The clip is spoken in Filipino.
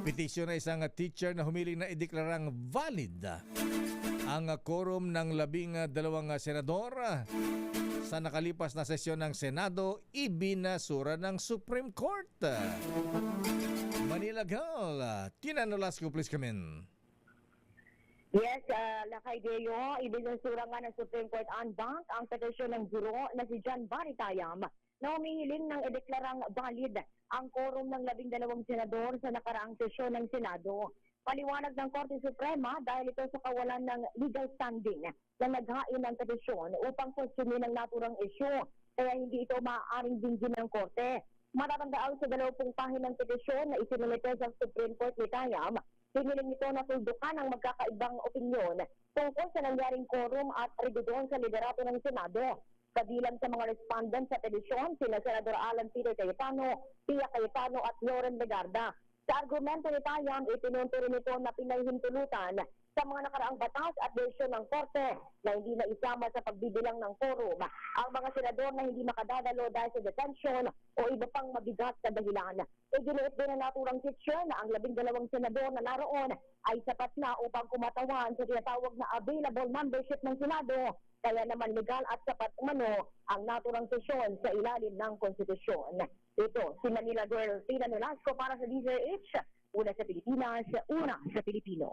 Petisyon na isang teacher na humiling na ideklarang valid ang quorum ng 12 senador sa nakalipas na sesyon ng Senado, ibinasura ng Supreme Court. Manila Gal, Tina Nolasco, please come in. Yes, Lakay Deo, ibinasura nga ng Supreme Court en banc ang petisyon ng guro na si John Baritayam na humihiling ng ideklarang valid ang quorum ng 12 senador sa nakaraang sesyon ng Senado. Paliwanag ng Korte Suprema dahil ito sa kawalan ng legal standing na naghain ng petisyon upang konsumin ang naturang isyu, kaya hindi ito maaaring dinggin ng Korte. Matatandaan sa 20 pahinang petisyon na isinumite sa Supreme Court ni Tayam, hiniling ito na tuldukan ang magkakaibang opinyon tungkol sa nangyaring quorum at rigidon sa liderato ng Senado. Kabilang sa mga respondent sa petisyon, sina Senador Alan Peter Cayetano, Pia Cayetano at Loren Legarda. Sa argumento ni Tayam, ipinunto rin ito na pinahintulutan sa mga nakaraang batas at desisyon ng Korte na hindi na isama sa pagbibilang ng quorum ang mga senador na hindi makadadalo dahil sa detention o iba pang mabigat na dahilan. Iginiit din ang naturang teacher na ang 12 senador na naroon ay sapat na upang kumatawan sa tinatawag na available membership ng Senado. Kaya naman legal at sapat umano ang naturang sesyon sa ilalim ng konstitusyon. Ito, si Manila Girl Tina Nolasco para sa DZRH, una sa Pilipinas, una sa Pilipino.